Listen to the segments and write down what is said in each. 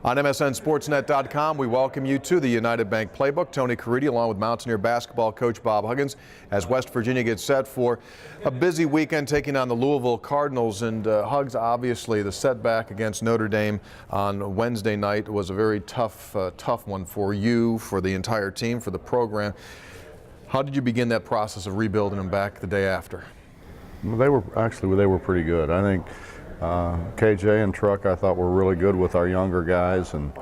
On MSNSportsNet.com, we welcome you to the United Bank Playbook. Tony Caridi along with Mountaineer basketball coach Bob Huggins as West Virginia gets set for a busy weekend taking on the Louisville Cardinals. And Hugs, obviously, the setback against Notre Dame on Wednesday night was a very tough one for you, for the entire team, for the program. How did you begin that process of rebuilding them back the day after? Well, they were pretty good. I think KJ and Truck, I thought, were really good with our younger guys, and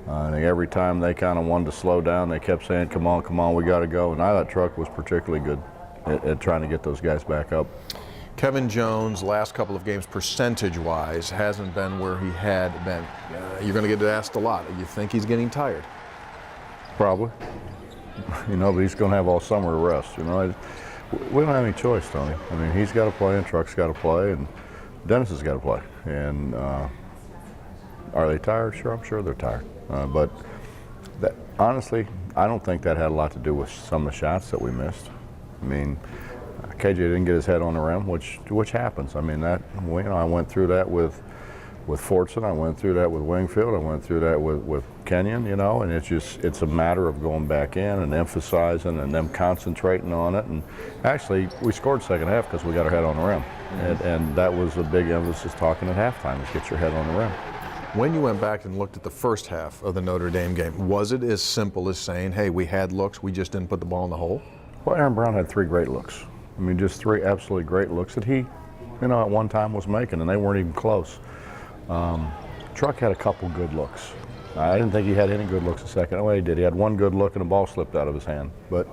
I think every time they kind of wanted to slow down, they kept saying, come on, we got to go. And I thought Truck was particularly good at trying to get those guys back up. Kevin Jones, last couple of games, percentage-wise, hasn't been where he had been. You're going to get asked a lot. You think he's getting tired? Probably. But he's going to have all summer to rest. We don't have any choice, Tony. I mean, he's got to play, and Truck's got to play, and Dennis has got to play. And are they tired? Sure, I'm sure they're tired. But honestly, I don't think that had a lot to do with some of the shots that we missed. I mean, KJ didn't get his head on the rim, which happens. I mean, I went through that with Fortson, I went through that with Wingfield, I went through that with Kenyon, and it's a matter of going back in and emphasizing and them concentrating on it. And actually, we scored second half because we got our head on the rim. And that was a big emphasis talking at halftime, is get your head on the rim. When you went back and looked at the first half of the Notre Dame game, was it as simple as saying, hey, we had looks, we just didn't put the ball in the hole? Well, Aaron Brown had 3 great looks. I mean, just 3 absolutely great looks that he, at one time was making, and they weren't even close. Truck had a couple good looks. I didn't think he had any good looks the second. Well, he did. He had one good look and the ball slipped out of his hand. But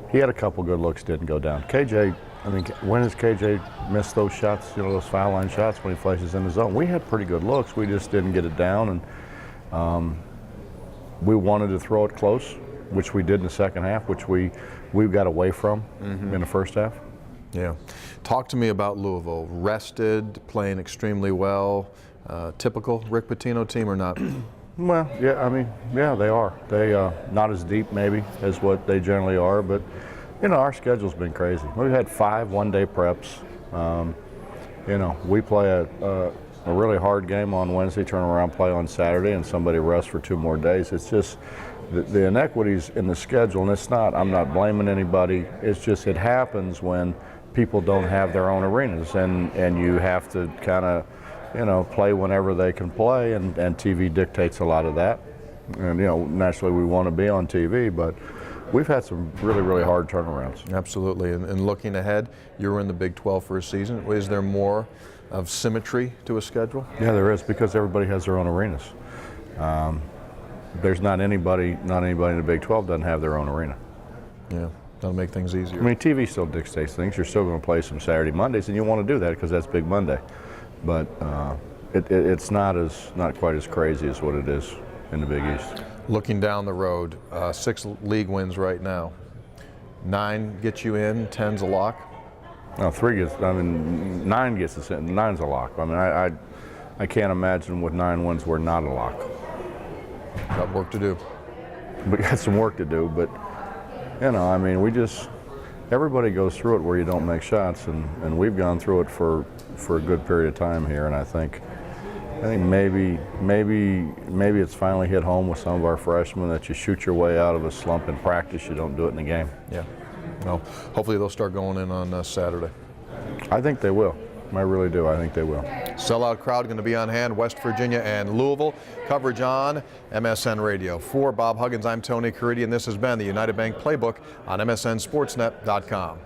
he had a couple good looks, didn't go down. KJ, when has KJ missed those shots, those foul line shots when he flashes in the zone? We had pretty good looks. We just didn't get it down. And we wanted to throw it close, which we did in the second half, which we got away from in the first half. Yeah. Talk to me about Louisville. Rested, playing extremely well. Typical Rick Pitino team or not? Well, yeah, they are. They not as deep maybe as what they generally are, but our schedule's been crazy. We've had 5 one-day preps. We play a really hard game on Wednesday, turn around, play on Saturday, and somebody rests for 2 more days. It's just the inequities in the schedule, and I'm not blaming anybody. It's just it happens when people don't have their own arenas, and you have to kind of play whenever they can play, and TV dictates a lot of that. And, naturally we want to be on TV, but we've had some really, really hard turnarounds. Absolutely. And looking ahead, you were in the Big 12 for a season. Is there more of symmetry to a schedule? Yeah, there is, because everybody has their own arenas. There's not anybody in the Big 12 doesn't have their own arena. Yeah. That'll make things easier. I mean, TV still dictates things. You're still going to play some Saturday, Mondays, and you want to do that because that's Big Monday. But it's not quite as crazy as what it is in the Big East. Looking down the road, 6 league wins right now. 9 gets you in, 10's a lock. No, 9 gets us in. 9's a lock. I mean, I can't imagine with 9 wins we're not a lock. Got work to do. We got some work to do, but everybody goes through it where you don't make shots, and we've gone through it for a good period of time here, and I think maybe it's finally hit home with some of our freshmen that you shoot your way out of a slump in practice, you don't do it in the game. Yeah. Well, hopefully they'll start going in on Saturday. I think they will. I really do. I think they will. Sellout crowd going to be on hand, West Virginia and Louisville. Coverage on MSN Radio. For Bob Huggins, I'm Tony Caridi, and this has been the United Bank Playbook on MSNSportsNet.com.